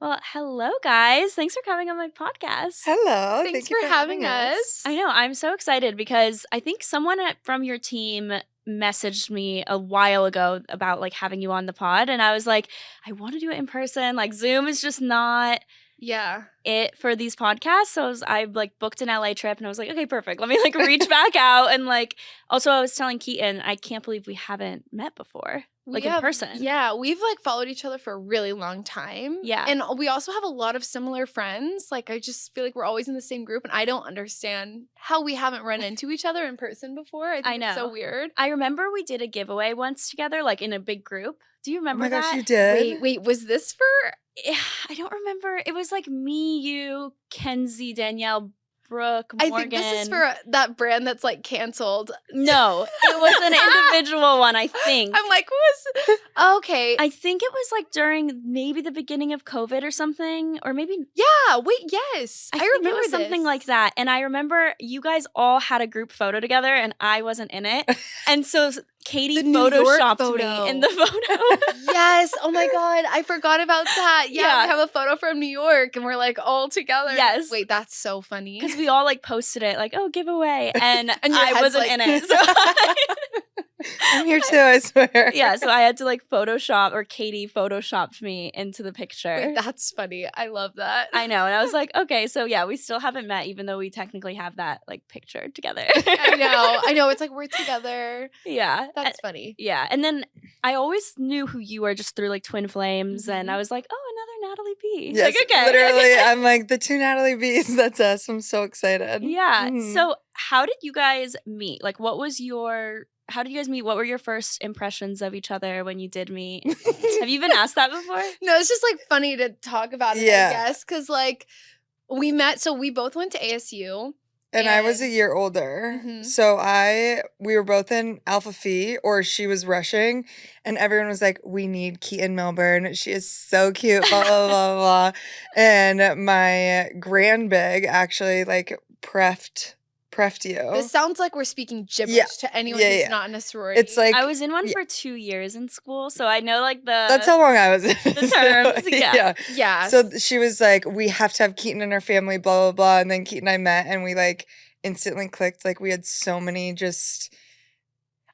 Well, hello, guys. Thanks for coming on my podcast. Hello. Thanks Thank you for having us. I know. I'm so excited because I think someone from your team messaged me a while ago about like having you on the pod. And I was like, I want to do it in person. Like Zoom is just not it for these podcasts. So I like booked an LA trip and I was like, okay, perfect. Let me like reach back out. And like, also I was telling Keaton, I can't believe we haven't met before. Like in person. Yeah, we've like followed each other for a really long time. Yeah. And we also have a lot of similar friends. Like I just feel like we're always in the same group and I don't understand how we haven't run into each other in person before. I think know. It's so weird. I remember we did a giveaway once together, like in a big group. Do you remember that? Oh my gosh, you did? Wait, was this for? I don't remember. It was like me, you, Kenzie, Danielle, Brooke, Morgan. I think this is for that brand that's like canceled. No, it was an individual one, I think. I'm like, okay. I think it was like during maybe the beginning of COVID or something, or maybe. Yeah, wait, yes. I remember it was something like that. And I remember you guys all had a group photo together and I wasn't in it. And so Katie photoshopped me in the photo. Yes. Oh my God. I forgot about that. Yeah. We have a photo from New York and we're like all together. Yes. Wait, that's so funny. Because we all like posted it like, oh, giveaway. And I wasn't in it. So I'm here too, I swear. Yeah, so I had to like Photoshop, or Katie Photoshopped me into the picture. Wait, that's funny. I love that. I know. And I was like, okay, so yeah, we still haven't met, even though we technically have that like picture together. I know. It's like we're together. Yeah. That's funny. Yeah. And then I always knew who you were just through like Twin Flames. And I was like, oh, another Natalie B. Yes, like, okay. literally. I'm like, the two Natalie B's. That's us. I'm so excited. Yeah. So how did you guys meet? Like, how did you guys meet? What were your first impressions of each other when you did meet? Have you been asked that before? No, it's just like funny to talk about it, I guess. Because like we met, so we both went to ASU. And I was a year older. So we were both in Alpha Phi, or she was rushing, and everyone was like, we need Keaton Milburn. She is so cute, blah, blah, blah, blah. And my grand big actually like preffed you. This sounds like we're speaking gibberish to anyone who's not in a sorority. It's like I was in one for 2 years in school, so I know like that's how long I was in. The terms. Yeah. So she was like, we have to have Keaton in our family, blah, blah, blah. And then Keaton and I met and we like instantly clicked. Like we had so many just...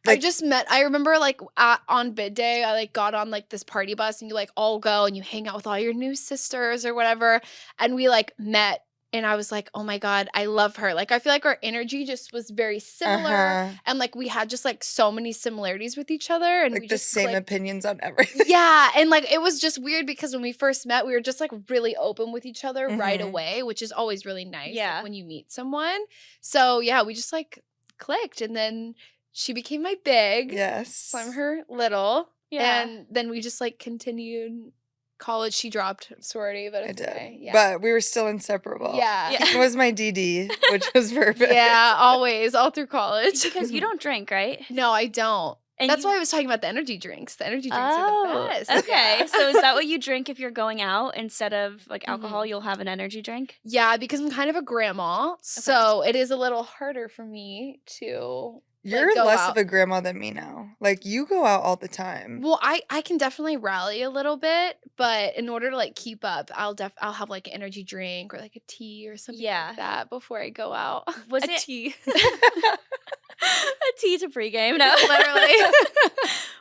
Like, I remember like on bid day, I like got on like this party bus and you like all go and you hang out with all your new sisters or whatever. And we like met. And I was like, oh my God, I love her. Like, I feel like our energy just was very similar. And like, we had just like so many similarities with each other. And like we the just same opinions on everything. Yeah. And like, it was just weird because when we first met, we were just like really open with each other right away, which is always really nice like, when you meet someone. So yeah, we just like clicked. And then she became my big. Yes. So I'm her little. Yeah. And then we just like continued. College, she dropped sorority, but it's okay. Yeah. But we were still inseparable. Yeah. It was my DD, which was perfect. Yeah, always, all through college. Because you don't drink, right? No, I don't. And that's why I was talking about the energy drinks. The energy drinks are the best. Okay. So is that what you drink if you're going out? Instead of like alcohol, you'll have an energy drink? Yeah, because I'm kind of a grandma. So it is a little harder for me to... You're less of a grandma than me now. Like, you go out all the time. Well, I can definitely rally a little bit, but in order to like keep up, I'll have like an energy drink or like a tea or something like that before I go out. Was it tea? A tea to pregame? No, literally.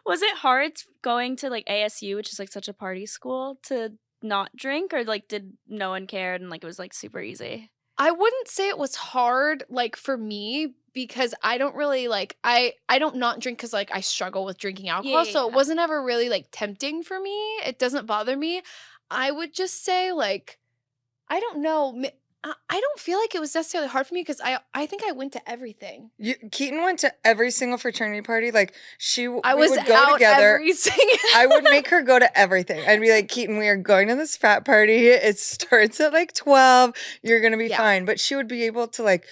Was it hard going to like ASU, which is like such a party school, to not drink, or like did no one care and like it was like super easy? I wouldn't say it was hard like for me, because I don't really like I don't not drink because like I struggle with drinking alcohol. So it wasn't ever really like tempting for me. It doesn't bother me. I would just say like, I don't know. I don't feel like it was necessarily hard for me because I think I went to everything. Keaton went to every single fraternity party. Like we would go out together. Every single I would make her go to everything. I'd be like, Keaton, we are going to this frat party. It starts at like 12. You're gonna be fine. But she would be able to like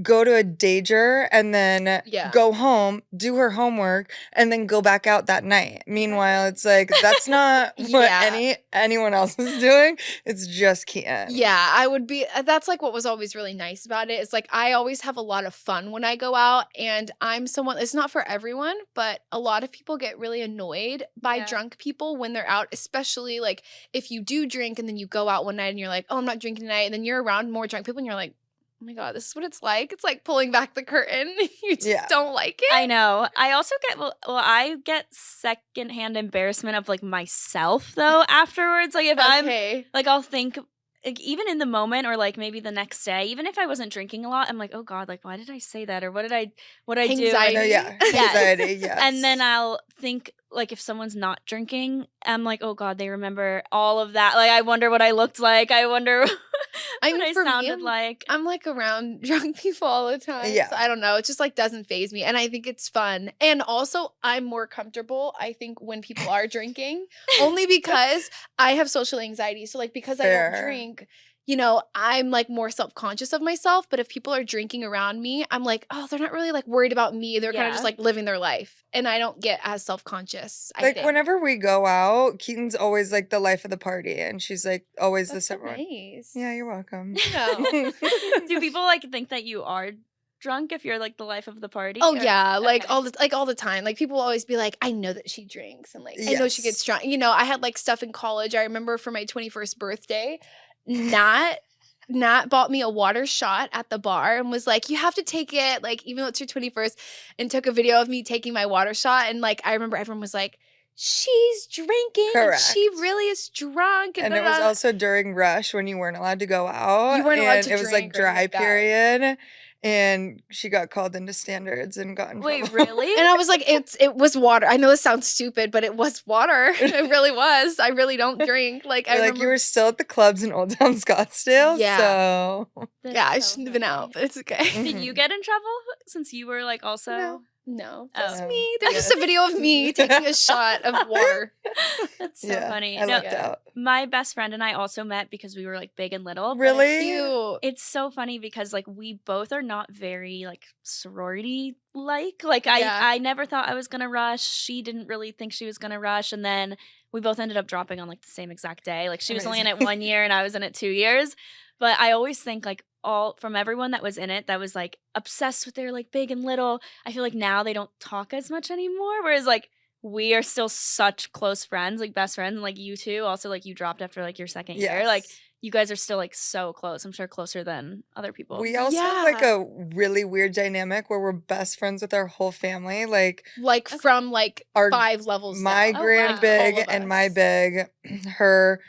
go to a danger and then Yeah. go home, do her homework, and then go back out that night. Meanwhile, it's like that's not what Yeah. anyone else is doing. It's just Keaton. Yeah, I would be that's like what was always really nice about it. It's like I always have a lot of fun when I go out, and I'm someone it's not for everyone, but a lot of people get really annoyed by drunk people when they're out, especially like if you do drink and then you go out one night and you're like, "Oh, I'm not drinking tonight." And then you're around more drunk people and you're like, "Oh my God, this is what it's like." It's like pulling back the curtain. You just don't like it. I know. I also get I get secondhand embarrassment of like myself though afterwards. Like if I'm like I'll think like even in the moment or like maybe the next day, even if I wasn't drinking a lot, I'm like, oh God, like why did I say that or what did I do? Anxiety. Anxiety, yes. And then I'll think like if someone's not drinking, I'm like, oh God, they remember all of that. Like I wonder what I looked like. I wonder what I sounded like. I'm like around drunk people all the time. Yeah. So I don't know. It just like doesn't faze me. And I think it's fun. And also I'm more comfortable, I think, when people are drinking. Only because I have social anxiety. So like because I don't drink, you know, I'm like more self-conscious of myself. But if people are drinking around me, I'm like, oh, they're not really like worried about me. They're kind of just like living their life. And I don't get as self-conscious. Like whenever we go out, Keaton's always like the life of the party. And she's like always the summer. Nice. Yeah, you're welcome. No. Do people like think that you are drunk if you're like the life of the party? Oh yeah, like all the time. Like people will always be like, I know that she drinks and like I know she gets drunk. You know, I had like stuff in college. I remember for my 21st birthday, Nat bought me a water shot at the bar and was like, you have to take it, like, even though it's your 21st, and took a video of me taking my water shot. And like, I remember everyone was like, she's drinking. Correct. She really is drunk. And it was also during rush when you weren't allowed to go out. You weren't allowed to drink. It was like dry period. And she got called into standards and got in trouble. Wait, really? And I was like, it was water. I know this sounds stupid, but it was water. It really was. I really don't drink. Like, I remember you were still at the clubs in Old Town Scottsdale. Yeah. So I shouldn't have been out, but it's okay. Did you get in trouble since you were like also? No, just me. There's just a video of me taking a shot of water. That's so funny. I lucked out. My best friend and I also met because we were like big and little. Really? Cute. It's so funny because like we both are not very like sorority like. Like I never thought I was gonna rush. She didn't really think she was gonna rush, and then we both ended up dropping on like the same exact day. Like she was only in it 1 year and I was in it 2 years. But I always think like all from everyone that was in it that was like obsessed with their like big and little, I feel like now they don't talk as much anymore. Whereas like we are still such close friends, like best friends, and like you two also like you dropped after like your second year. Like you guys are still like so close. I'm sure closer than other people. We also have like a really weird dynamic where we're best friends with our whole family. Like from like our 5 levels. My grand big and my big, her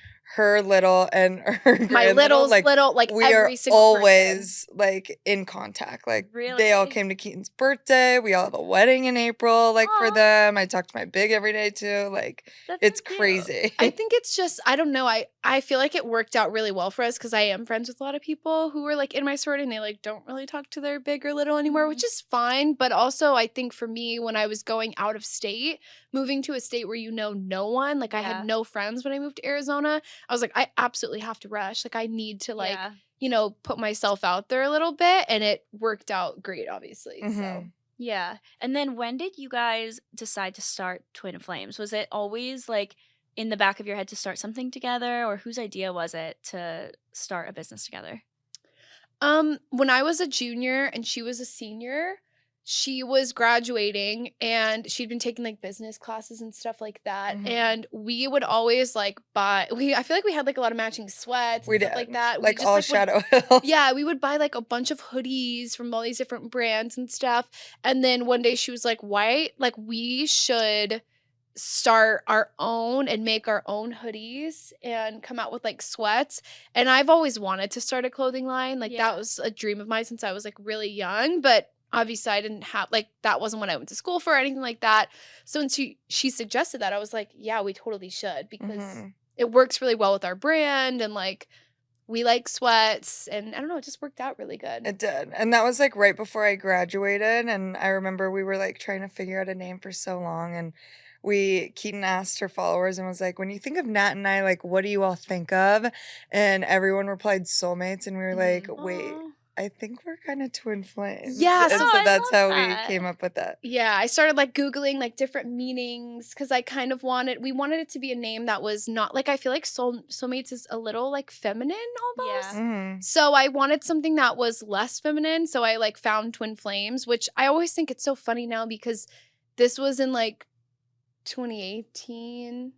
little and her my little's like, little, like we every are single always like in contact. Like they all came to Keaton's birthday. We all have a wedding in April, like for them. I talk to my big every day too. Like it's crazy. I think it's just, I don't know. I feel like it worked out really well for us because I am friends with a lot of people who were like in my sorority and they like don't really talk to their big or little anymore, which is fine. But also I think for me, when I was going out of state, moving to a state where you know no one, like I had no friends when I moved to Arizona, I was like, I absolutely have to rush. Like I need to like, you know, put myself out there a little bit, and it worked out great, obviously. So yeah. And then when did you guys decide to start Twin Flames? Was it always like in the back of your head to start something together, or whose idea was it to start a business together? When I was a junior and she was a senior, she was graduating and she'd been taking like business classes and stuff like that. And we would always like I feel like we had like a lot of matching sweats and stuff like that. Like all Shadow Hill. Yeah, we would buy like a bunch of hoodies from all these different brands and stuff. And then one day she was like, we should start our own and make our own hoodies and come out with like sweats. And I've always wanted to start a clothing line. Like that was a dream of mine since I was like really young, but obviously I didn't have like that wasn't what I went to school for or anything like that. So when she suggested that, I was like, yeah, we totally should, because it works really well with our brand and like we like sweats, and I don't know, it just worked out really good. It did. And that was like right before I graduated, and I remember we were like trying to figure out a name for so long, and Keaton asked her followers and was like, when you think of Nat and I, like, what do you all think of? And everyone replied soulmates, and we were like, wait. I think we're kind of twin flames. Yeah, And so so I that's love how that. we came up with that. Yeah, I started like Googling like different meanings because I kind of we wanted it to be a name that was not like, I feel like soulmates is a little like feminine almost. Yeah. Mhm. So I wanted something that was less feminine. So I like found Twin Flames, which I always think it's so funny now because this was in like 2018,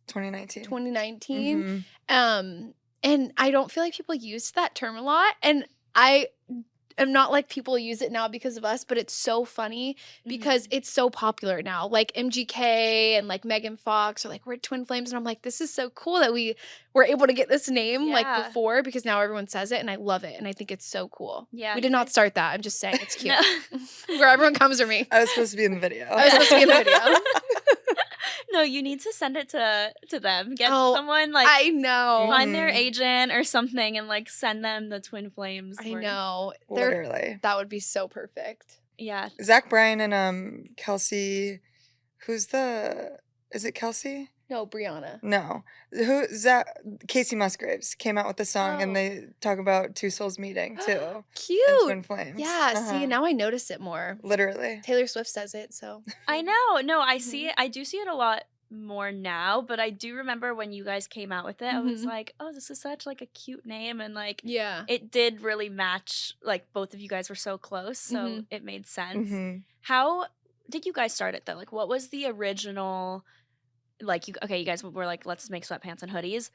2019. 2019. Mhm. And I don't feel like people used that term a lot. And I am not like people use it now because of us, but it's so funny because it's so popular now. Like MGK and like Megan Fox are like, we're Twin Flames. And I'm like, this is so cool that we were able to get this name like Yeah. before because now everyone says it and I love it. And I think it's so cool. Yeah, We did not start that. I'm just saying it's cute. No. Where everyone comes for me. I was supposed to be in the video. I was supposed to be in the video. No, you need to send it to them. Get Oh, someone like I know. find their Mhm. agent or something and like send them the Twin Flames. I word. know. Literally. That would be so perfect. Yeah. Zach Bryan and Kelsey. Is it Kelsey? No, Brianna. No. Casey Musgraves came out with a song and Oh. they talk about two souls meeting too. And Cute. twin flames. Yeah, see, Uh-huh. now I notice it more. Literally. Taylor Swift says it, so. I know. No, I Mhm. see it. I do see it a lot more now, but I do remember when you guys came out with it, I was Mhm. like, oh, this is such like a cute name. And like, Yeah. it did really match. Like, both of you guys were so close. So Mhm. it made sense. Mhm. How did you guys start it though? Like, what was the original? Like, you guys were like, let's make sweatpants and hoodies.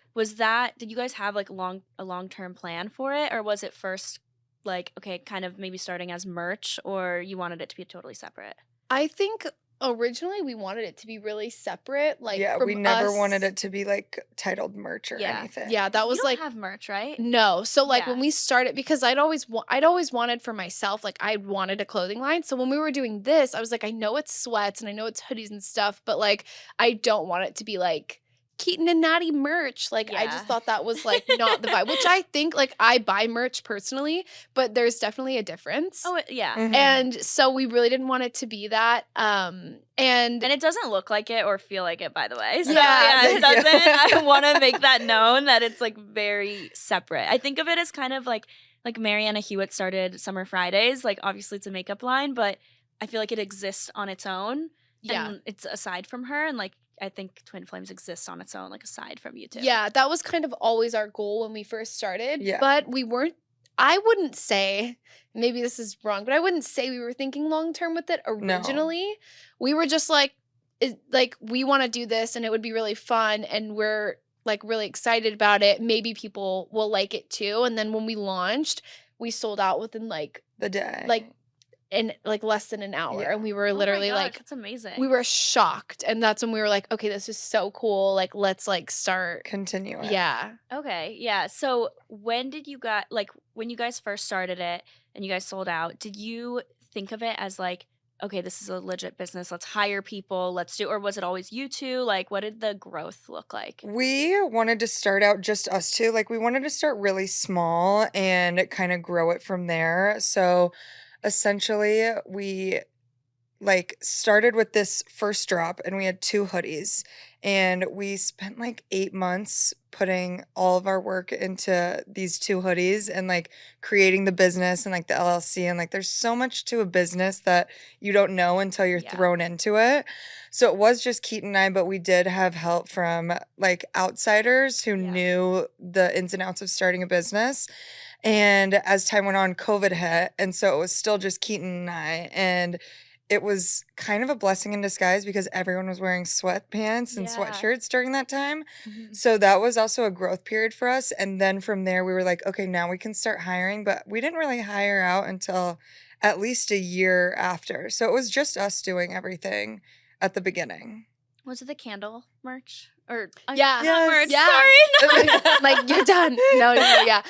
Did you guys have like a long-term plan for it? Or was it first like, okay, kind of maybe starting as merch, or you wanted it to be totally separate? I think originally we wanted it to be really separate. Like, Yeah, from we never us- wanted it to be like titled merch or Yeah. anything. Yeah, that You was don't like. have merch, right? No. So like Yeah. when we started, because I'd always wanted for myself, like I wanted a clothing line. So when we were doing this, I was like, I know it's sweats and I know it's hoodies and stuff, but like I don't want it to be like Keaton and Natty merch. Like I Yeah. just thought that was like not the vibe, which I think like I buy merch personally, but there's definitely a difference. Oh, yeah. Mhm. And so we really didn't want it to be that. And And it doesn't look like it or feel like it, by the way. So, Yeah, it thank you. doesn't. I want to make that known that it's like very separate. I think of it as kind of like Mariana Hewitt started Summer Fridays. Like, obviously, it's a makeup line, but I feel like it exists on its own. yeah. And it's aside from her. And like, I think Twin Flames exists on its own, like aside from you two. Yeah, that was kind of always our goal when we first started. Yeah. But I wouldn't say, maybe this is wrong, but I wouldn't say we were thinking long term with it originally. We were just like, we want to do this and it would be really fun and we're like really excited about it. Maybe people will like it too. And then when we launched, we sold out within like The day. in like less than an hour. Yeah. And we were Oh my literally gosh, like, that's amazing. we were shocked. And that's when we were like, okay, this is so cool. Like, let's like start. Continue it. Yeah. Okay, yeah. So when you guys first started it and you guys sold out, did you think of it as like, okay, this is a legit business, let's hire people, or was it always you two? Like, what did the growth look like? We wanted to start out just us two. Like, we wanted to start really small and kind of grow it from there. So essentially, we like started with this first drop and we had 2 hoodies and we spent like 8 months putting all of our work into these 2 hoodies and like creating the business and like the LLC, and like there's so much to a business that you don't know until you're Yeah. thrown into it. So it was just Keaton and I, but we did have help from like outsiders who Yeah. knew the ins and outs of starting a business. And as time went on, COVID hit, and so it was still just Keaton and I, and it was kind of a blessing in disguise because everyone was wearing sweatpants and Yeah. sweatshirts during that time. Mhm. So that was also a growth period for us. And then from there, we were like, okay, now we can start hiring. But we didn't really hire out until at least a year after. So it was just us doing everything at the beginning. Was it the candle merch? Or Yeah. not Yes. merch, Yeah. sorry. Like, you're done. No, yeah.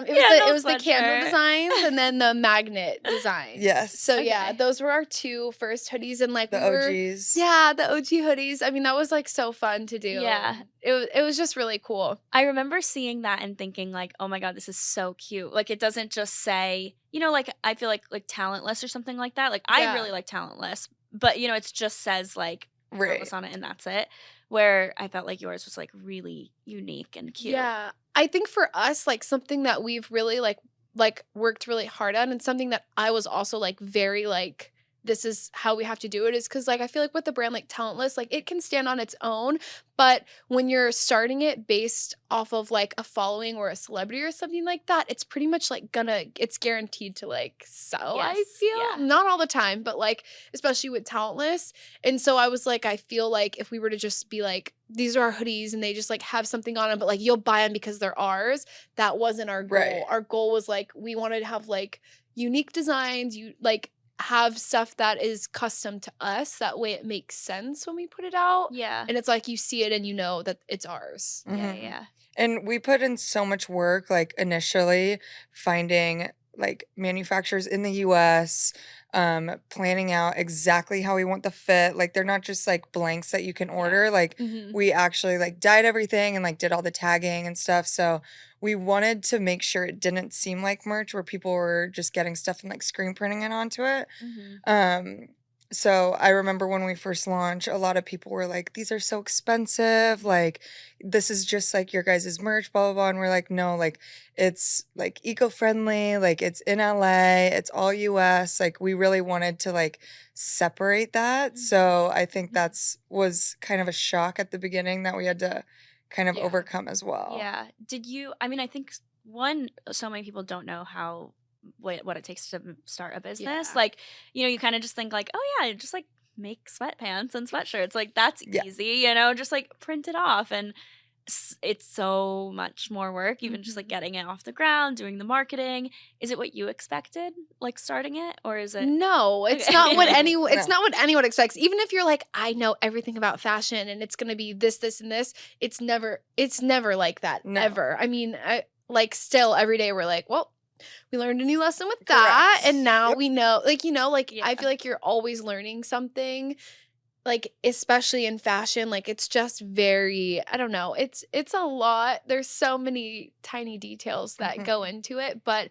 It was the candle sweatshirt. designs and then the magnet designs. Yes. So yeah, Okay. those were our 2 first hoodies, and like The we were, OGs. yeah, the OG hoodies. I mean, that was like so fun to do. Yeah. It was just really cool. I remember seeing that and thinking like, oh my God, this is so cute. Like, it doesn't just say, like, I feel like talentless or something like that. Like, Yeah. I really like talentless, but it just says like Right. talentless on it and that's it. Where I felt like yours was like really unique and cute. Yeah. I think for us, like something that we've really like like worked really hard on, and something that I was also like very like, this is how we have to do it, is because like I feel like with the brand like Talentless, like it can stand on its own, but when you're starting it based off of like a following or a celebrity or something like that, it's pretty much like it's guaranteed to like sell. I feel not all the time, but like especially with Talentless. And so I was like, I feel like if we were to just be like, these are our hoodies and they just like have something on them, but like you'll buy them because they're ours, that wasn't our goal. Right. Our goal was like, we wanted to have like unique designs, you like have stuff that is custom to us. That way it makes sense when we put it out. Yeah. And it's like you see it and you know that it's ours. Yeah. And we put in so much work, like initially finding like manufacturers in the US, planning out exactly how we want the fit. Like they're not just like blanks that you can order. Like we actually like dyed everything and like did all the tagging and stuff. So we wanted to make sure it didn't seem like merch where people were just getting stuff and like screen printing it onto it. So I remember when we first launched, a lot of people were like, these are so expensive. Like, this is just like your guys' merch, blah, blah, blah. And we're like, no, like, it's like eco-friendly. Like, it's in LA. It's all US. Like, we really wanted to like separate that. So I think was kind of a shock at the beginning that we had to kind of overcome as well. Yeah. I think so many people don't know what it takes to start a business. Like, you kind of just think like, oh yeah, just like make sweatpants and sweatshirts. Like that's easy, just like print it off. And it's so much more work, even just like getting it off the ground, doing the marketing. Is it what you expected, like starting it, or is it? No, it's not what not what anyone expects. Even if you're like, I know everything about fashion and it's gonna be this, this, and this, it's never like that. Ever. I mean, still every day we're like, well, we learned a new lesson with that, and now we know, like, I feel like you're always learning something, like, especially in fashion. Like, it's just very, I don't know, it's a lot. There's so many tiny details that go into it, but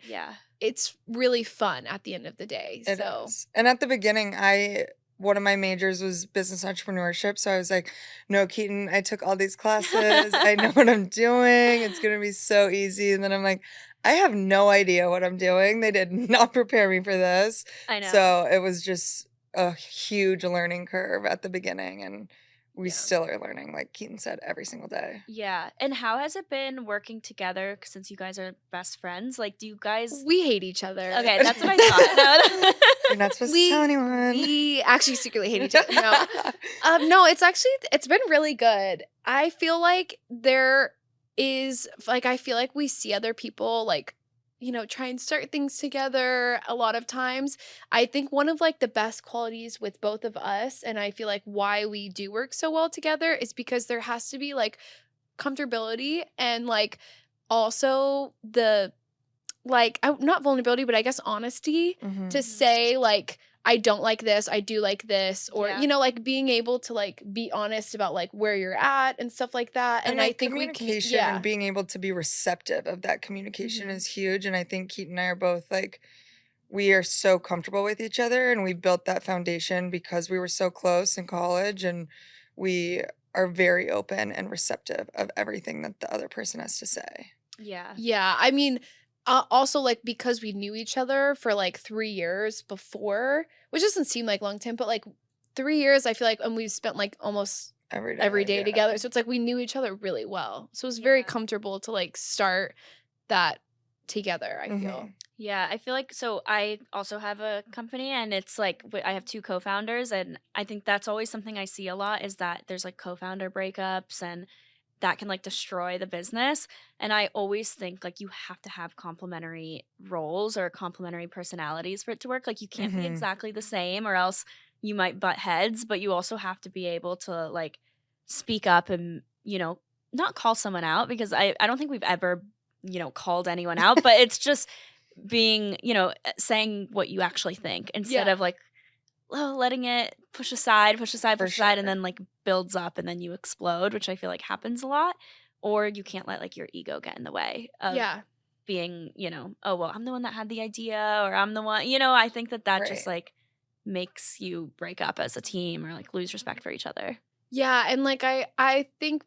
it's really fun at the end of the day. It is. And at the beginning, one of my majors was business entrepreneurship. So I was like, no, Keaton, I took all these classes. I know what I'm doing. It's going to be so easy. And then I'm like, I have no idea what I'm doing. They did not prepare me for this. I know. So it was just a huge learning curve at the beginning. And we still are learning, like Keaton said, every single day. Yeah. And how has it been working together since you guys are best friends? Like, do you guys... We hate each other. Okay, that's what I thought. You're not supposed to tell anyone. We actually secretly hate each other. No, it's been really good. I feel like I feel like we see other people like, try and start things together a lot of times. I think one of like the best qualities with both of us, and I feel like why we do work so well together, is because there has to be like comfortability and like also the like not vulnerability, but I guess honesty to say like, I don't like this, I do like this, or like being able to like be honest about like where you're at and stuff like that. And I think communication and being able to be receptive of that communication is huge. And I think Keaton and I are both like, we are so comfortable with each other, and we built that foundation because we were so close in college, and we are very open and receptive of everything that the other person has to say. Yeah. I mean, also, like, because we knew each other for, like, 3 years before, which doesn't seem like a long time, but, like, 3 years, I feel like, and we've spent, like, almost every day together. So it's like we knew each other really well. So it was very comfortable to, like, start that together, I feel. Yeah, I feel like, so I also have a company, and it's like, I have 2 co-founders, and I think that's always something I see a lot, is that there's, like, co-founder breakups, and that can like destroy the business. And I always think like you have to have complementary roles or complementary personalities for it to work. Like you can't be exactly the same, or else you might butt heads, but you also have to be able to like speak up and, not call someone out, because I don't think we've ever, called anyone out, but it's just being, saying what you actually think instead of like, letting it push aside, and then like builds up and then you explode, which I feel like happens a lot. Or you can't let like your ego get in the way of being, oh, well, I'm the one that had the idea, or I'm the one, I think that just like makes you break up as a team or like lose respect for each other. Yeah. And like, I think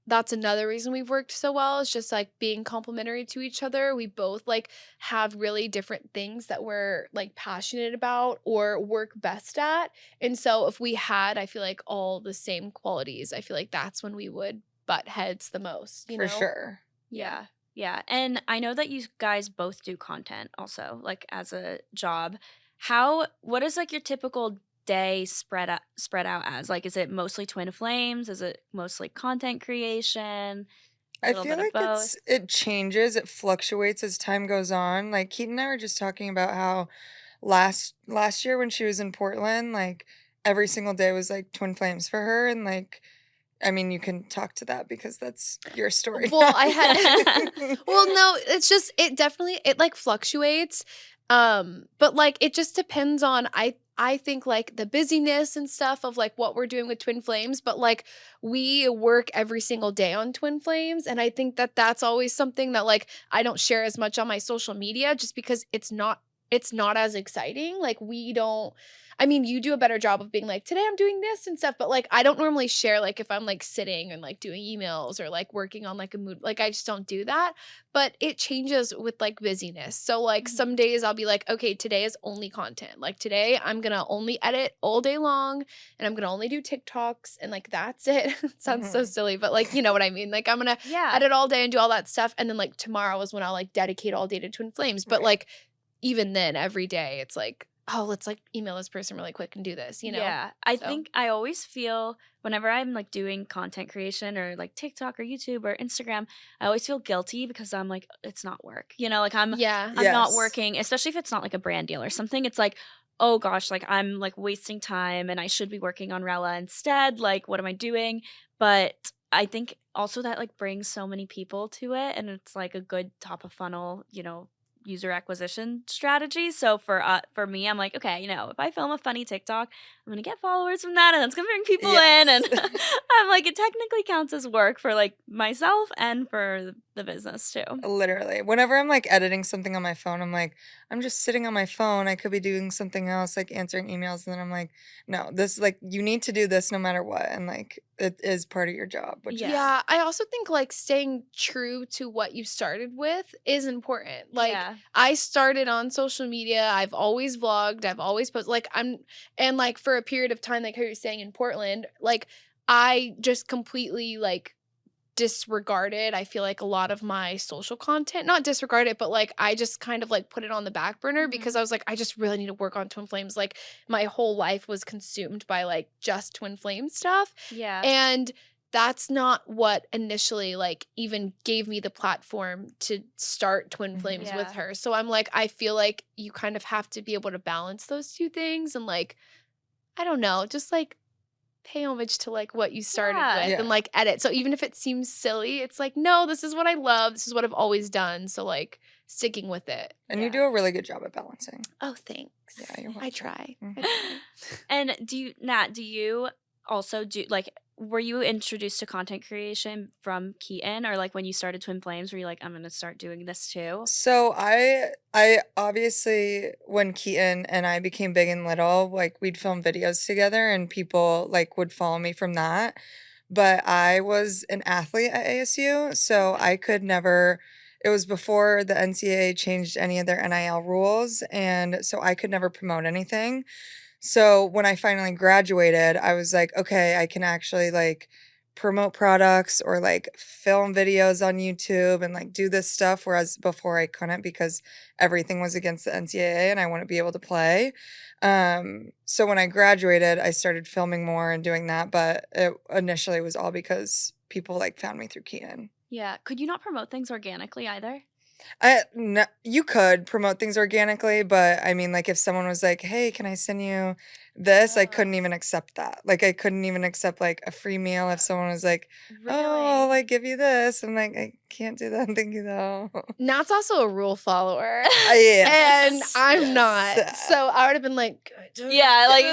that's another reason we've worked so well, is just like being complementary to each other. We both like have really different things that we're like passionate about or work best at. And so if we had, I feel like, all the same qualities, I feel like that's when we would butt heads the most, For sure. Yeah. Yeah. And I know that you guys both do content also, like as a job. What is like your typical day spread out as? Like, is it mostly twin flames? Is it mostly content creation? A I little feel bit of like both? it changes, it fluctuates as time goes on. Like Keaton and I were just talking about how last year when she was in Portland, like every single day was like twin flames for her, and like I mean, you can talk to that because that's your story. Well, I had well, no, it's just it like fluctuates. But like it just depends on I think like the busyness and stuff of like what we're doing with Twin Flames, but like we work every single day on Twin Flames, and I think that that's always something that like I don't share as much on my social media just because it's not as exciting. Like we don't I mean, you do a better job of being like, today I'm doing this and stuff, but like I don't normally share like if I'm like sitting and like doing emails or like working on like a mood. Like I just don't do that. But it changes with like busyness. So like some days I'll be like, okay, today is only content. Like today I'm gonna only edit all day long and I'm gonna only do TikToks and like that's it. It sounds so silly, but like you know what I mean. Like I'm gonna edit all day and do all that stuff. And then like tomorrow is when I'll like dedicate all day to Twin Flames. But like even then every day it's like, oh, let's like email this person really quick and do this, you know? Yeah. I think I always feel whenever I'm like doing content creation or like TikTok or YouTube or Instagram, I always feel guilty because I'm like, it's not work. You know, like I'm not Yes. working, especially if it's not like a brand deal or something. It's like, oh gosh, like I'm like wasting time and I should be working on Rella instead. Like, what am I doing? But I think also that like brings so many people to it, and it's like a good top of funnel, user acquisition strategy. So for me, I'm like, okay, if I film a funny TikTok, I'm gonna get followers from that, and that's gonna bring people in, and I'm like, it technically counts as work for like myself and for the business too. Literally. Whenever I'm like editing something on my phone, I'm like, I'm just sitting on my phone. I could be doing something else, like answering emails. And then I'm like, no, this like you need to do this no matter what. And like it is part of your job, which is Yeah, I also think like staying true to what you started with is important. Like I started on social media, I've always vlogged, I've always posted and like for a period of time, like how you're saying in Portland, like I just completely like disregarded, I feel like, a lot of my social content. Not disregard it, but like I just kind of like put it on the back burner because I was like, I just really need to work on Twin Flames. Like my whole life was consumed by like just Twin Flame stuff. Yeah. And that's not what initially like even gave me the platform to start Twin Flames with her. So I'm like, I feel like you kind of have to be able to balance those two things and like, I don't know, just like pay homage to like what you started with and like edit. So even if it seems silly, it's like, no, this is what I love. This is what I've always done. So like sticking with it. And you do a really good job at balancing. Oh, thanks. Yeah, you're welcome. I try. And Nat, do you also do like, were you introduced to content creation from Keaton, or like when you started Twin Flames, were you like, I'm gonna start doing this too? So I obviously, when Keaton and I became big and little, like we'd film videos together and people like would follow me from that. But I was an athlete at ASU, so I could never, it was before the NCAA changed any of their NIL rules, and so I could never promote anything. So when I finally graduated, I was like, okay, I can actually like promote products or like film videos on YouTube and like do this stuff. Whereas before I couldn't because everything was against the NCAA and I wouldn't be able to play. So when I graduated, I started filming more and doing that. But it initially was all because people like found me through Keaton. Yeah. Could you not promote things organically either? No, you could promote things organically, but I mean, like if someone was like, "Hey, can I send you this?" I couldn't even accept that. Like I couldn't even accept like a free meal if someone was like, "Oh, I'll like give you this." I'm like, I Can't do that. Thank you, though. Nat's also a rule follower. Yes. And I'm not. So I would have been like, Yeah, like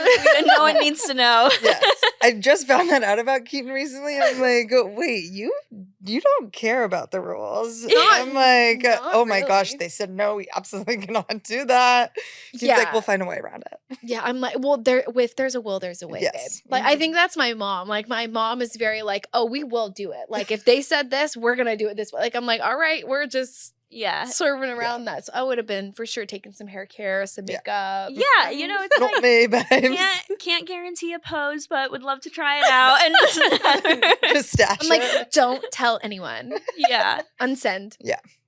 no one needs to know. Yes. I just found that out about Keaton recently. I'm like, wait, you don't care about the rules. I'm like, oh my gosh, they said no, we absolutely cannot do that. He's like, we'll find a way around it. Yeah, I'm like, well, there's a will, there's a way, Yes. babe. Like, I think that's my mom. Like, my mom is very like, oh, we will do it. Like, if they said this, we're gonna do it this way. Like, I'm like, all right, we're just serving around that. So I would have been for sure taking some hair care, some makeup. Yeah, you know, it's Not me, babes. Can't guarantee a pose, but would love to try it out and just stash I'm like, don't tell anyone. Yeah. Unsend.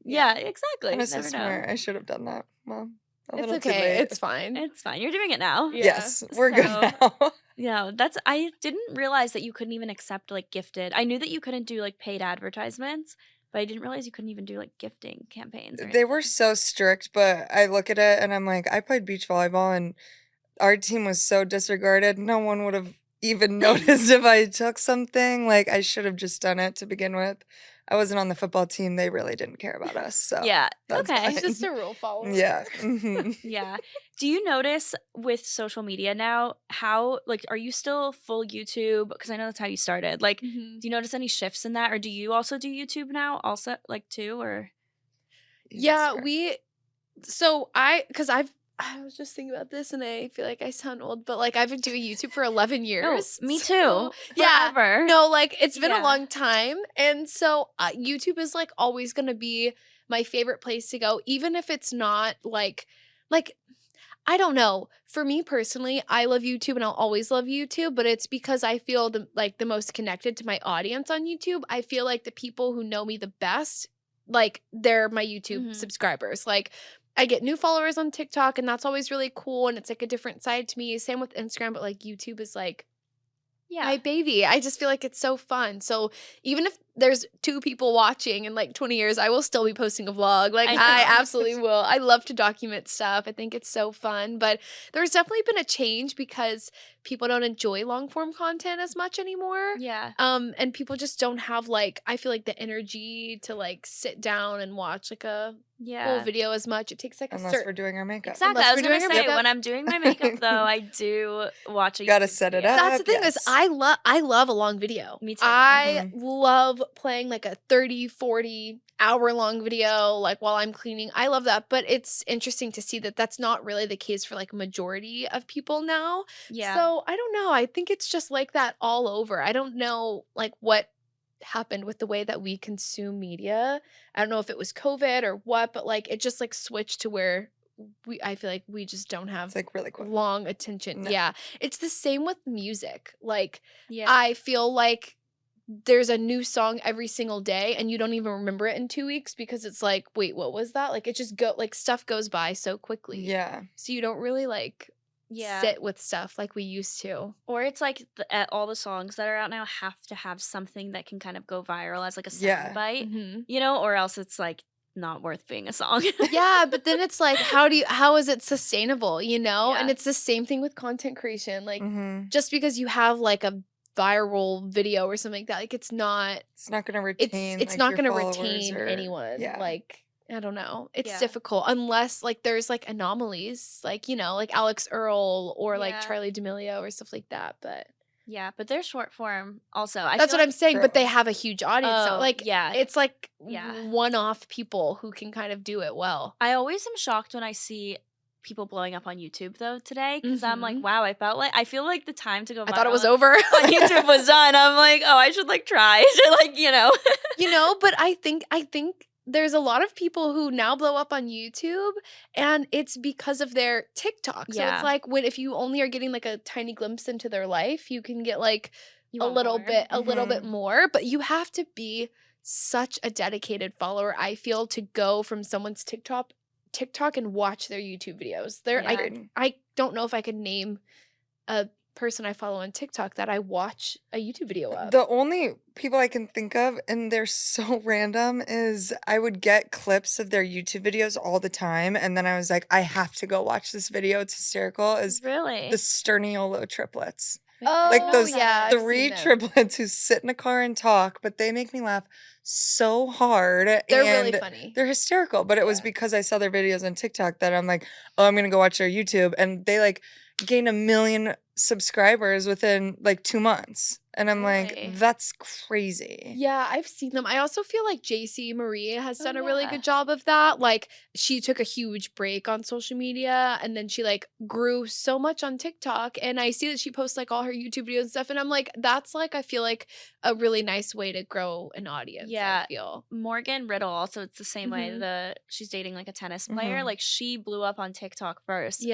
Yeah, exactly. I'm so smart. I should have done that. Well, it's okay. It's fine. It's fine. You're doing it now. Yeah. Yes, we're good now. Yeah, I didn't realize that you couldn't even accept like gifted. I knew that you couldn't do like paid advertisements, but I didn't realize you couldn't even do like gifting campaigns. They were so strict, but I look at it and I'm like, I played beach volleyball and our team was so disregarded. No one would have even noticed if I took something. Like, I should have just done it to begin with. I wasn't on the football team. They really didn't care about us. So yeah. Okay. Fine. It's just a rule follower. Yeah. Yeah. Do you notice with social media now how, like, are you still full YouTube? Because I know that's how you started. Like, do you notice any shifts in that? Or do you also do YouTube now also, like, too? Or? Yeah, I was just thinking about this and I feel like I sound old, but like I've been doing YouTube for 11 years. Oh, me so, too. Forever. No, like it's been a long time. And so YouTube is like always going to be my favorite place to go, even if it's not like, I don't know. For me personally, I love YouTube and I'll always love YouTube, but it's because I feel the most connected to my audience on YouTube. I feel like the people who know me the best, like they're my YouTube subscribers. Like I get new followers on TikTok and that's always really cool. And it's like a different side to me. Same with Instagram, but like YouTube is like, my baby. I just feel like it's so fun. So even if there's 2 people watching in like 20 years, I will still be posting a vlog. Like I absolutely will. I love to document stuff. I think it's so fun. But there's definitely been a change because people don't enjoy long form content as much anymore. Yeah. And people just don't have like, I feel like the energy to like sit down and watch like a full video as much. It takes like unless we're doing our makeup. Exactly. I was going to say, when I'm doing my makeup though, I do watch a Gotta set it up. That's the thing is I love a long video. Me too. I love playing like a 30, 40 hour long video like while I'm cleaning. I love that. But it's interesting to see that that's not really the case for like a majority of people now. Yeah. So I don't know. I think it's just like that all over. I don't know like what happened with the way that we consume media. I don't know if it was COVID or what, but like it just like switched to where I feel like we just don't have like really quick long attention. No. Yeah. It's the same with music. Like I feel like there's a new song every single day and you don't even remember it in 2 weeks because it's like, wait, what was that? Like it just stuff goes by so quickly. Yeah. So you don't really like sit with stuff like we used to. Or it's like all the songs that are out now have to have something that can kind of go viral as like a soundbite, you know, or else it's like not worth being a song. Yeah, but then it's like, how is it sustainable, you know? And it's the same thing with content creation. Like just because you have like a viral video or something like that, like it's not gonna retain it's not gonna retain anyone. Like I don't know. It's difficult unless like there's like anomalies, like, you know, like Alex Earl or like Charlie D'Amelio or stuff like that. But but they're short form also. That's what I'm saying. But they have a huge audience. So like it's like one-off people who can kind of do it well. I always am shocked when I see people blowing up on YouTube though today because I'm like, wow, I feel like the time to go viral I thought it was over on YouTube was done. I'm like, oh, I should like try like, you know. But I think there's a lot of people who now blow up on YouTube and it's because of their TikTok. So it's like if you only are getting like a tiny glimpse into their life, you can get like a little bit more, but you have to be such a dedicated follower, I feel, to go from someone's TikTok and watch their YouTube videos. I don't know if I could name a person I follow on TikTok that I watch a YouTube video of. The only people I can think of, and they're so random, is I would get clips of their YouTube videos all the time, and then I was like, I have to go watch this video. It's hysterical. Is really the Sterniolo triplets. Like those I've seen 3 them. triplets who sit in a car and talk, but they make me laugh so hard. They're really and funny. They're hysterical. But it was because I saw their videos on TikTok that I'm like, oh, I'm gonna go watch their YouTube, and they like gained 1 million subscribers within like 2 months, and I'm like, that's crazy. Yeah, I've seen them. I also feel like JC Marie has done a really good job of that. Like, she took a huge break on social media, and then she like grew so much on TikTok, and I see that she posts like all her YouTube videos and stuff, and I'm like, that's like, I feel like a really nice way to grow an audience. Yeah, I feel Morgan Riddle also, it's the same way. She's dating like a tennis player. Like, she blew up on TikTok first, and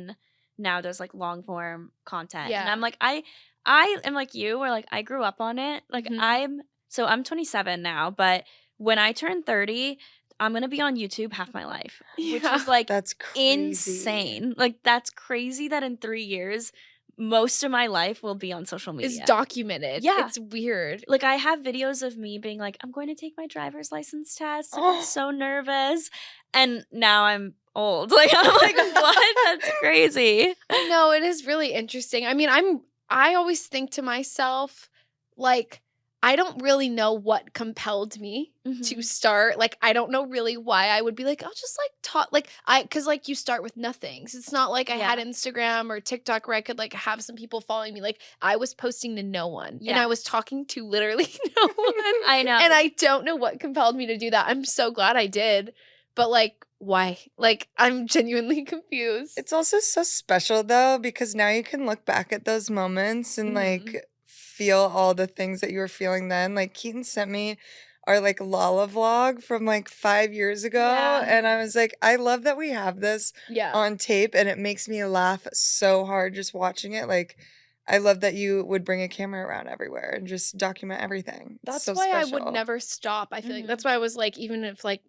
then now does like long form content. And I'm like, I am like you, where like I grew up on it. Like, I'm 27 now, but when I turn 30, I'm gonna be on YouTube half my life, which is like that's crazy. insane. Like, that's crazy that in 3 years most of my life will be on social media. It's documented. Yeah. It's weird. Like, I have videos of me being like, I'm going to take my driver's license test. I'm so nervous. And now I'm old. Like, I'm like, what? That's crazy. No, it is really interesting. I mean, I always think to myself, like, I don't really know what compelled me to start. Like, I don't know really why I would be like, I'll just like talk. Like, because like you start with nothing. So it's not like I had Instagram or TikTok where I could like have some people following me. Like, I was posting to no one and I was talking to literally no one. I know. And I don't know what compelled me to do that. I'm so glad I did. But like, why? Like, I'm genuinely confused. It's also so special though, because now you can look back at those moments and like feel all the things that you were feeling then. Like, Keaton sent me our like Lala vlog from like 5 years ago, and I was like, I love that we have this on tape, and it makes me laugh so hard just watching it. Like, I love that you would bring a camera around everywhere and just document everything. That's so why special. I would never stop. I feel like that's why I was like, even if like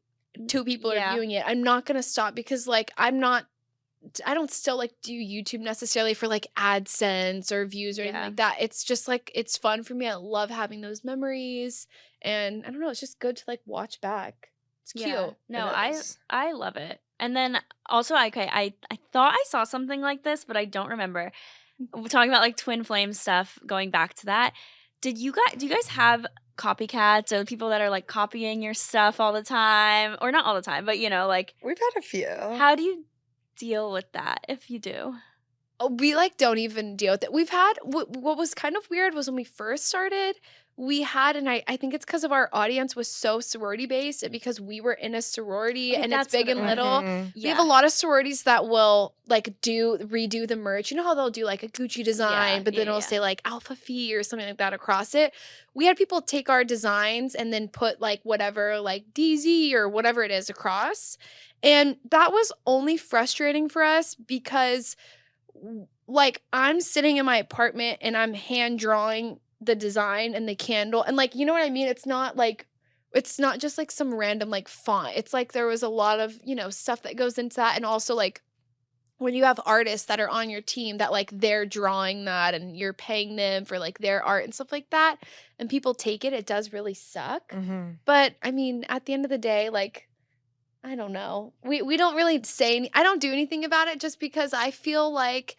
2 people are viewing it, I'm not gonna stop, because like I don't still like do YouTube necessarily for like AdSense or views or anything like that. It's just like, it's fun for me. I love having those memories, and I don't know, it's just good to like watch back. It's cute. No, I love it. And then also, I thought I saw something like this, but I don't remember. We're talking about like twin flame stuff, going back to that. Do you guys have copycats or people that are like copying your stuff all the time? Or not all the time, but you know, like, we've had a few. How do you deal with that if you do? We like don't even deal with it. We've had what was kind of weird was when we first started, we had, and I think it's because of our audience was so sorority based, and because we were in a sorority and it's big and little. We have a lot of sororities that will like redo the merch. You know how they'll do like a Gucci design, but then it'll say like Alpha Phi or something like that across it. We had people take our designs and then put like whatever, like DZ or whatever it is across. And that was only frustrating for us because like I'm sitting in my apartment and I'm hand drawing the design and the candle, and like, you know what I mean? It's not just like some random like font. It's like there was a lot of, you know, stuff that goes into that. And also like when you have artists that are on your team that like they're drawing that and you're paying them for like their art and stuff like that, and people take it, it does really suck. But I mean, at the end of the day, like, I don't know. We don't really say I don't do anything about it, just because I feel like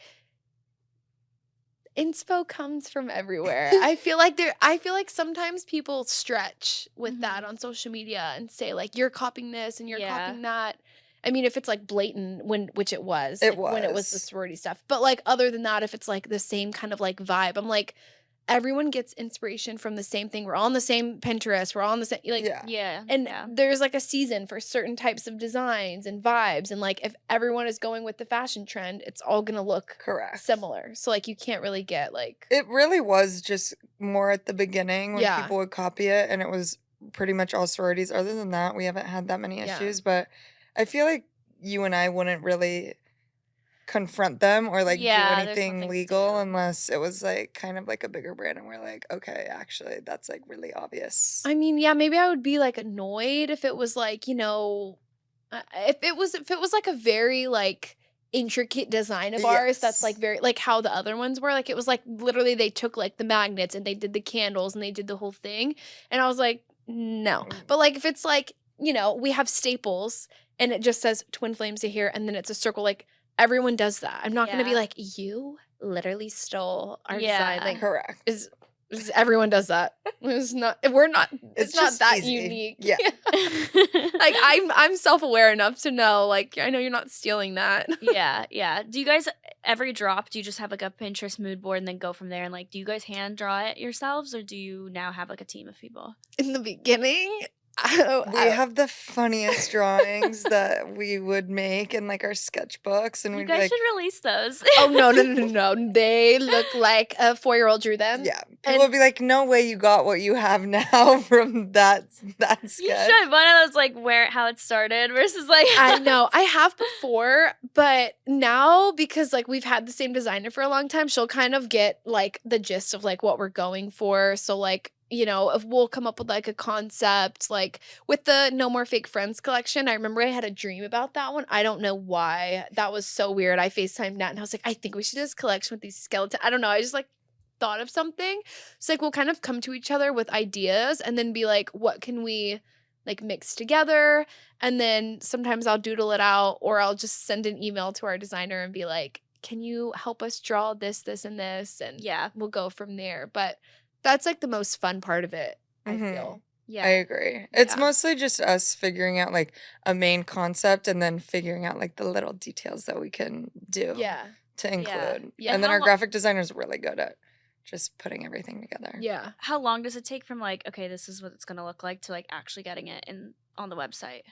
inspo comes from everywhere. I feel like sometimes people stretch with that on social media and say like, you're copying this and you're copying that. I mean, if it's like blatant, which it was when it was the sorority stuff. But like, other than that, if it's like the same kind of like vibe, I'm like, everyone gets inspiration from the same thing. We're all on the same Pinterest. We're all on the same, like, and there's like a season for certain types of designs and vibes. And like, if everyone is going with the fashion trend, it's all going to look similar. So like, you can't really get like. It really was just more at the beginning when people would copy it, and it was pretty much all sororities. Other than that, we haven't had that many issues, but I feel like you and I wouldn't really confront them or like do anything legal unless it was like kind of like a bigger brand and we're like, okay, actually that's like really obvious. I mean, yeah, maybe I would be like annoyed if it was like, you know, if it was like a very like intricate design of ours that's like very like how the other ones were. Like, it was like literally they took like the magnets and they did the candles and they did the whole thing, and I was like, no. But like, if it's like, you know, we have staples and it just says Twin Flames to here and then it's a circle, like, everyone does that. I'm not going to be like, you? literally stole our Yeah. design. Like, Correct. is everyone does that. It's not it's not just that easy. unique. Yeah. Like I'm self-aware enough to know, like, I know you're not stealing that. Yeah. Do you guys ever drop? Do you just have like a Pinterest mood board and then go from there? And like, do you guys hand draw it yourselves, or do you now have like a team of people? In the beginning, We have the funniest drawings that we would make in like our sketchbooks, and You we'd be guys like, should release those. oh no. They look like a 4-year-old drew them. yeah. People would be like, no way you got what you have now from that sketch. You should. One of those like how it started versus like I know. I have before, but now because like we've had the same designer for a long time, she'll kind of get like the gist of like what we're going for. So like, you know, if we'll come up with like a concept, like with the No More Fake Friends collection, I remember I had a dream about that one. I don't know why. That was so weird. I FaceTimed Nat and I was like, I think we should do this collection with these skeletons. I don't know. I just like thought of something. So like we'll kind of come to each other with ideas and then be like, what can we like mix together? And then sometimes I'll doodle it out, or I'll just send an email to our designer and be like, can you help us draw this, and this? And yeah, we'll go from there. But that's like the most fun part of it, I feel. Yeah. I agree. It's Yeah. mostly just us figuring out like a main concept and then figuring out like the little details that we can do Yeah. to include. Yeah. And then How our lo- graphic designer's really good at just putting everything together. Yeah. How long does it take from like, okay, this is what it's gonna look like, to like actually getting it on the website?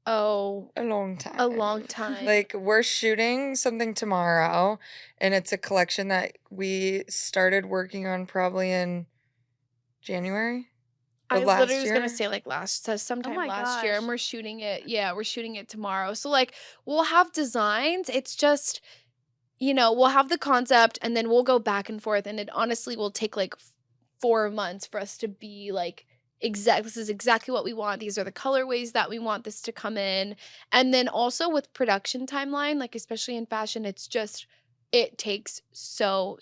Oh, A long time. a long time. Like we're shooting something tomorrow, and it's a collection that we started working on probably in January. I last literally was gonna year? say like sometime my last year, and gosh. we're shooting it. Yeah, we're shooting it tomorrow. So like we'll have designs. It's just, you know, we'll have the concept and then we'll go back and forth, and it honestly will take like 4 months for us to be like, this is exactly what we want. These are the colorways that we want this to come in. And then also with production timeline, like especially in fashion, it takes so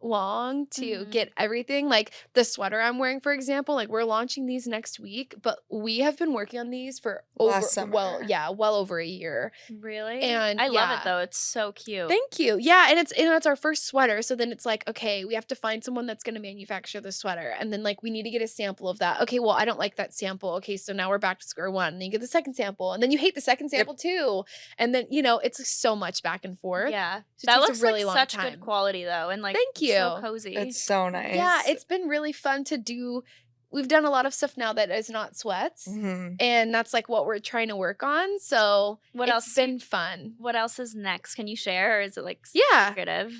long to Mhm. get everything. Like the sweater I'm wearing, for example, like we're launching these next week, but we have been working on these for Last summer. well over a year. Really? And I love yeah. it though. It's so cute. Thank you. Yeah, and it's our first sweater, so then it's like, okay, we have to find someone that's going to manufacture the sweater, and then like we need to get a sample of that. Okay, well, I don't like that sample. Okay, so now we're back to square one. And then you get the second sample, and then you hate the second sample too, and then you know it's so much back and forth. Yeah. So it That takes a looks really like long such time. good quality though, and like Thank you. so cozy. It's so nice. Yeah, it's been really fun to do. We've done a lot of stuff now that is not sweats, Mhm. and that's like what we're trying to work on. So What it's else? been fun. What else is next? Can you share, or is it like Yeah. secretive?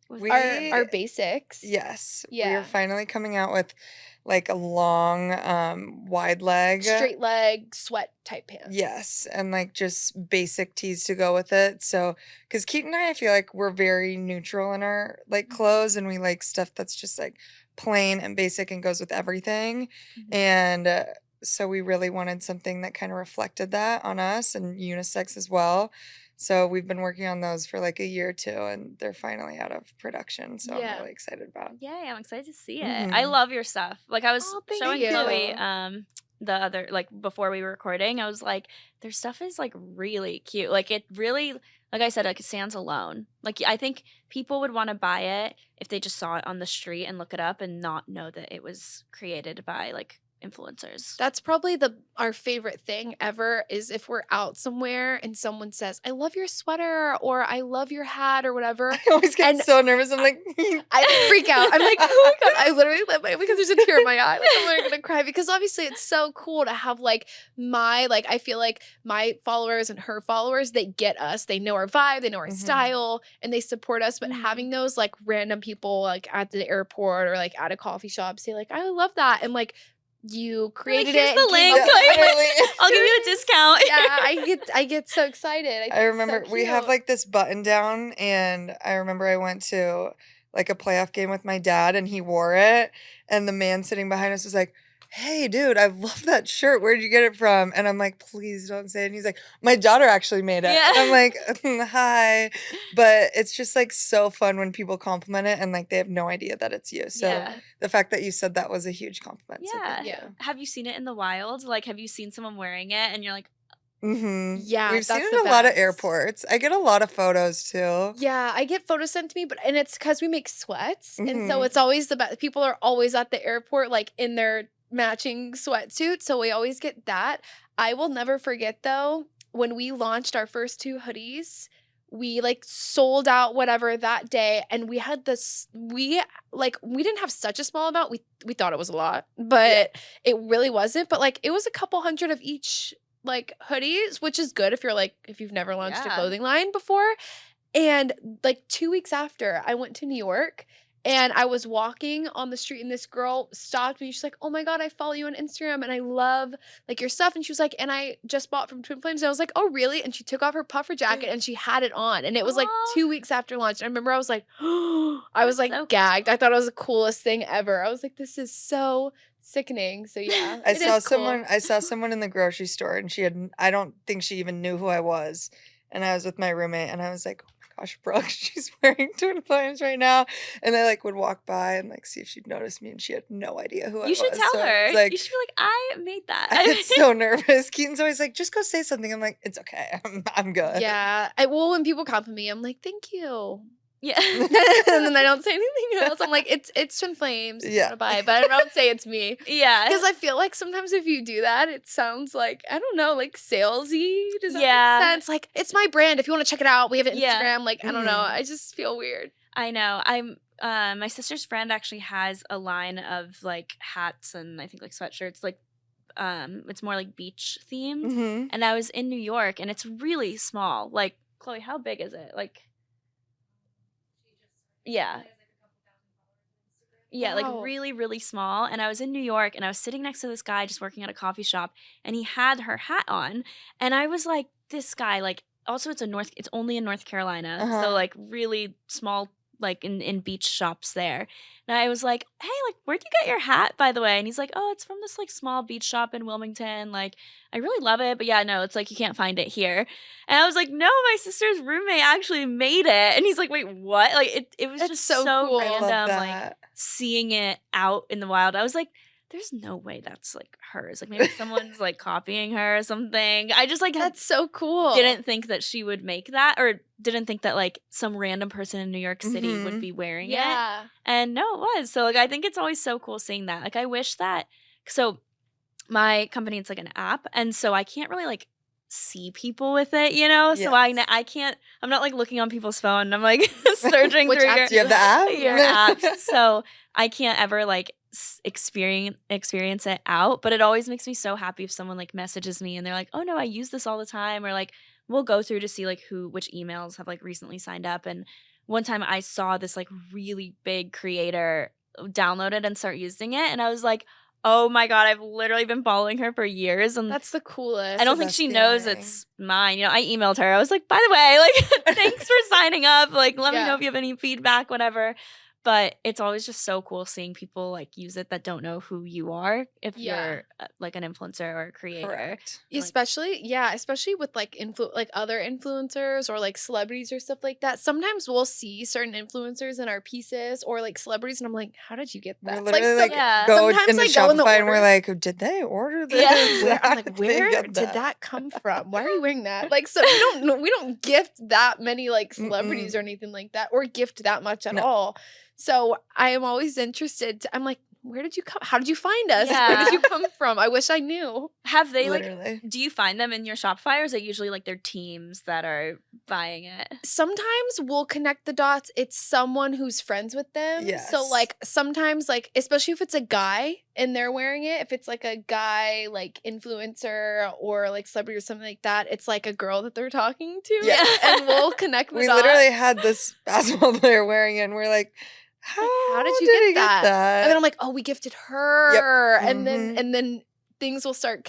We- Our basics. Yes. We Yeah. are finally coming out with like a long, wide leg. Straight leg sweat type pants. Yes, and like just basic tees to go with it. So, because Keaton and I feel like we're very neutral in our like clothes, and we like stuff that's just like plain and basic and goes with everything. Mhm. And so we really wanted something that kind of reflected that on us, and unisex as well. So we've been working on those for like a year or two, and they're finally out of production. So Yeah. I'm really excited about. Yay, I'm excited to see it. I Mhm. love your stuff. Like I was Oh, thank showing you. Chloe the other, like before we were recording, I was like, their stuff is like really cute. Like it really, like I said, like it stands alone. Like I think people would want to buy it if they just saw it on the street and look it up and not know that it was created by like influencers. That's probably our favorite thing ever, is if we're out somewhere and someone says, I love your sweater, or I love your hat, or whatever. I always get And so nervous. I'm like, I freak out. I'm like, oh my God. I literally because there's a tear in my eye. Like, I'm literally gonna cry, because obviously it's so cool to have like I feel like my followers and her followers, they get us. They know our vibe, they know our Mhm. style, and they support us. But Mhm. having those like random people like at the airport or like at a coffee shop say like, I love that, and like you created here's it. the and came link. up- Like, literally. I'll give you a discount. yeah, I get so excited. think I it's remember so we have cute. like this button down, and I remember I went to like a playoff game with my dad, and he wore it, and the man sitting behind us was like, hey dude, I love that shirt, where'd you get it from? And I'm like, please don't say it. And he's like, my daughter actually made it. Yeah. And I'm like, hi. But it's just like so fun when people compliment it and like they have no idea that it's you. So Yeah. the fact that you said that was a huge compliment. So Yeah. thank you. Yeah. Have you seen it in the wild? Like, have you seen someone wearing it and you're like, Mm-hmm. Yeah, We've seen that's it the in a lot of best. airports. I get a lot of photos too. Yeah, I get photos sent to me, and it's because we make sweats, and so Mhm. it's always the best. People are always at the airport, like in their matching sweatsuit, so we always get that. I will never forget though when we launched our first 2 hoodies. We like sold out whatever that day, and we had this. We didn't have such a small amount. We thought it was a lot, but it really wasn't. But like it was a couple hundred of each like hoodies, which is good if you've never launched a clothing line before. And like 2 weeks after, I went to New York and I was walking on the street and this girl stopped me. She's like, "Oh my God, I follow you on Instagram and I love like your stuff." And she was like, "And I just bought from Twin Flames." And I was like, "Oh, really?" And she took off her puffer jacket and she had it on. And it was like 2 weeks after launch. And I remember I was like, I was like gagged. I thought it was the coolest thing ever. I was like, this is so sickening. So yeah, I saw someone in the grocery store and I don't think she even knew who I was. And I was with my roommate and I was like, "Oh my gosh, Brooke, she's wearing Twin Flames right now." And I like would walk by and like see if she'd notice me and she had no idea who I was. You should tell So her. like, You should be like, "I made that." I get so nervous. Keaton's always like, "Just go say something." I'm like, "It's okay. I'm good." Yeah. When people compliment me, I'm like, "Thank you." Yeah. And then I don't say anything else. I'm like, it's Twin Flames. Yeah. Bye. But I don't say it's me. Yeah. Because I feel like sometimes if you do that, it sounds like, I don't know, like salesy. Does that Yeah. make sense? Like, it's my brand. If you want to check it out, we have it on Yeah. Instagram. Like, I don't know. Mhm. I just feel weird. I know. My sister's friend actually has a line of like hats and I think like sweatshirts, like it's more like beach themed. Mhm. And I was in New York and it's really small. Like, Chloe, how big is it? Like, yeah. Yeah, like Wow. really, really small. And I was in New York and I was sitting next to this guy just working at a coffee shop and he had her hat on. And I was like, this guy, like, also it's only in North Carolina. Uh-huh. So like really small, like in beach shops there. And I was like, "Hey, like, where'd you get your hat, by the way?" And he's like, "Oh, it's from this like small beach shop in Wilmington. Like, I really love it, but yeah, no, it's like you can't find it here." And I was like, "No, my sister's roommate actually made it." And he's like, "Wait, what?" Like it was That's just so so cool. I love random, like that. seeing it out in the wild. I was like, there's no way that's like hers. Like maybe someone's like copying her or something. I just like That's so cool. didn't think that she would make that or didn't think that like some random person in New York City would Mhm. be wearing it. Yeah. And no, it was. So like I think it's always so cool seeing that. Like I wish that so my company, it's like an app, and so I can't really like see people with it, you know? So Yes. I can't, I'm not like looking on people's phone. I'm like searching Which through app your Do you have the app? your apps. So I can't ever like experience it out, but it always makes me so happy if someone like messages me and they're like, "Oh no, I use this all the time," or like we'll go through to see like which emails have like recently signed up. And one time I saw this like really big creator download it and start using it, and I was like, "Oh my God, I've literally been following her for years." And That's the coolest. I don't the think best she knows feeling. it's mine. You know, I emailed her. I was like, "By the way, like, thanks for signing up. Like, let me Yeah. know if you have any feedback, whatever." But it's always just so cool seeing people like use it that don't know who you are if Yeah. you're like an influencer or a creator. Correct. Like, Especially with like like other influencers or like celebrities or stuff like that. Sometimes we'll see certain influencers in our pieces or like celebrities, and I'm like, how did you get We're that? literally some- like yeah. go sometimes into I go in the Shopify and we're order. like, "Did they order this?" Yeah. I'm How like, did they where get did that come from? Why are you wearing that? Like, so we don't gift that many like celebrities or anything like that, or gift that much at No. all. So I am always interested. I'm like, where did you come? How did you find us? Where Yeah. did you come from? I wish I knew. have they like? Literally. Do you find them in your Shopify, or is it usually like their teams that are buying it? Sometimes we'll connect the dots. It's someone who's friends with them. So Yes. like sometimes like especially if it's a guy and they're wearing it, if it's like a guy like influencer or like celebrity or something like that, it's like a girl that they're talking to. Yeah. And we'll connect the We dots. literally had this basketball player wearing it, and we're like, How did you he get that? that? And then I'm like, oh, we gifted her. And Mhm. then things will start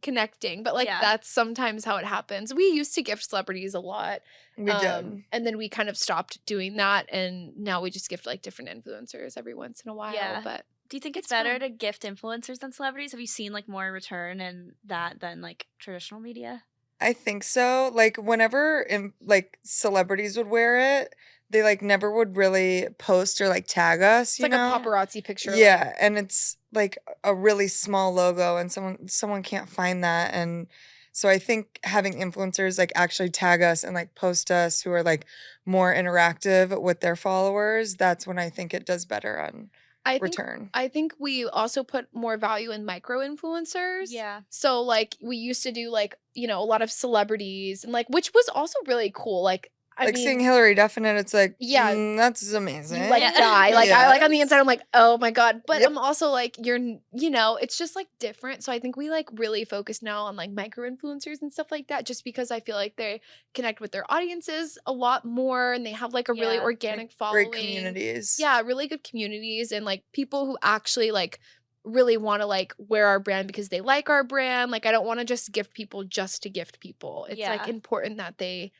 connecting. But like Yeah. that's sometimes how it happens. We used to gift celebrities a lot. We did. And then we kind of stopped doing that, and now we just gift like different influencers every once in a while. Yeah. But Do you think it's It's better fun. to gift influencers than celebrities? Have you seen like more return in that than like traditional media? I think so. Like whenever like celebrities would wear it, they like never would really post or like tag us. it's You like know? a paparazzi picture. like- Yeah, and it's like a really small logo, and someone can't find that, and So I think having influencers like actually tag us and like post us who are like more interactive with their followers, that's when I think it does better on return. I think we also put more value in micro influencers. Yeah. So like we used to do like, you know, a lot of celebrities and like, which was also really cool. Like, I mean, seeing Hillary Definite, it's like, yeah, that's amazing. you like die. Like I like on the inside, I'm like, oh my God. But I'm also like, you know, it's just like different. So I think we like really focus now on like micro influencers and stuff like that, just because I feel like they connect with their audiences a lot more and they have like a really organic following. Great communities. Yeah, really good communities and like people who actually like really want to like wear our brand because they like our brand. Like I don't want to just gift people just to gift people. It's like important that they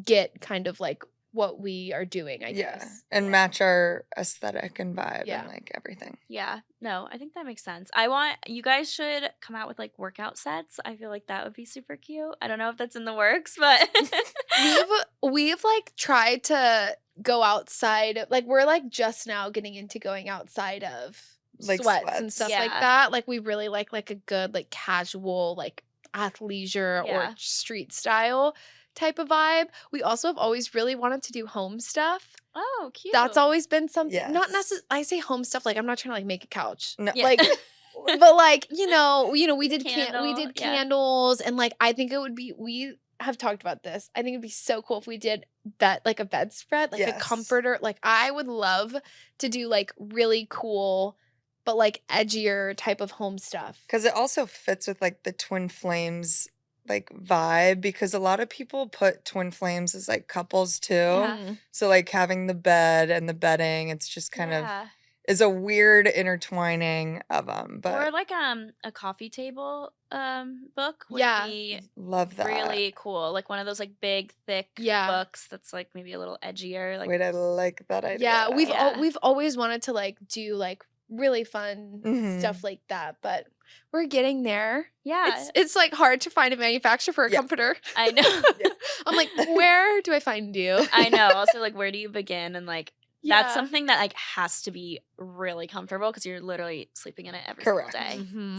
get kind of like what we are doing, I guess. And match our aesthetic and vibe Yeah. and like everything. Yeah. No, I think that makes sense. You guys should come out with like workout sets. I feel like that would be super cute. I don't know if that's in the works, but we've like tried to go outside. Like we're like just now getting into going outside of like sweats and stuff like that. Like we really like a good like casual like athleisure or street style type of vibe. We also have always really wanted to do home stuff. Oh, cute. That's always been something. Not necessarily. I say home stuff like I'm not trying to like make a couch. No. Like, but like we did Candle, candles and like I think it would be. We have talked about this. I think it'd be so cool if we did that like a bedspread, like a comforter. Like I would love to do like really cool but like edgier type of home stuff. Because it also fits with like the twin flames like vibe, because a lot of people put twin flames as like couples too. Yeah. So like having the bed and the bedding, it's just kind of is a weird intertwining of them. But or like a coffee table book would be love that. Really cool. Like one of those like big thick books that's like maybe a little edgier. Like wait, I like that idea. Yeah, we've always wanted to like do like really fun stuff like that, but we're getting there. Yeah. It's like hard to find a manufacturer for a comforter. I know. I'm like, where do I find you? I know. Also, like, where do you begin? And like, that's something that like has to be really comfortable because you're literally sleeping in it every single day.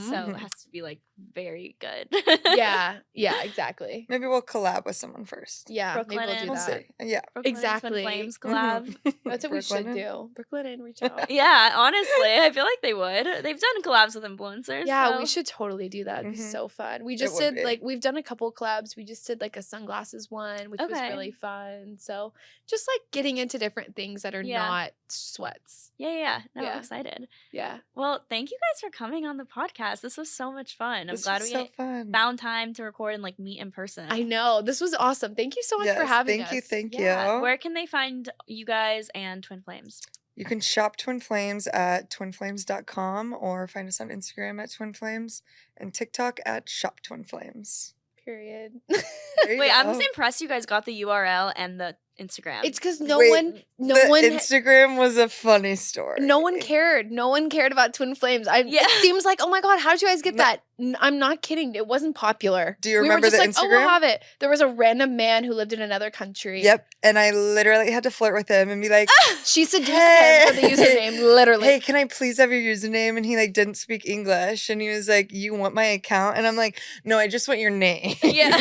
So it has to be like very good. yeah, exactly. Maybe we'll collab with someone first. Yeah, Brooklyn maybe we'll do that. See. Yeah, Brooklyn exactly. Twin Flames collab. That's what we should do. Brooklyn and reach out. Yeah, honestly, I feel like they would. They've done collabs with influencers. Yeah, we should totally do that. It'd be so fun. We just did like we've done a couple collabs. We just did like a sunglasses one, which was really fun. So just like getting into different things that are not sweats. Yeah. No, I'm excited. Yeah. Well, thank you guys for coming on the podcast. This was so much fun. I'm glad we found time to record and like meet in person. I know. This was awesome. Thank you so much for having us. Thank you. Where can they find you guys and Twin Flames? You can shop Twin Flames at twinflames.com or find us on Instagram at Twin Flames and TikTok at Shop Twin Flames. Period. Wait, I'm just impressed you guys got the URL and the Instagram. It's because no one Instagram was a funny story. No one cared. No one cared about Twin Flames. It seems like, oh my God, how did you guys get that? I'm not kidding. It wasn't popular. Do you remember the Instagram? Oh, we'll have it. There was a random man who lived in another country. Yep. And I literally had to flirt with him and be like, she seduced him for the username, literally. Hey, can I please have your username? And he like didn't speak English. And he was like, you want my account? And I'm like, no, I just want your name. Yeah.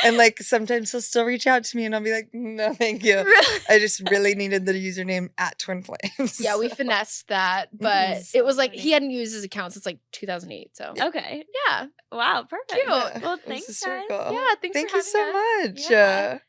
And like sometimes he'll still reach out to me and I'll be like, no, thank you. Really? I just really needed the username at Twin Flames. Yeah, we finessed that. But it was like he hadn't used his account since like 2008. So okay. Yeah. Wow, perfect. Cute. Well, thanks, guys. Yeah, thank you so much. Yeah.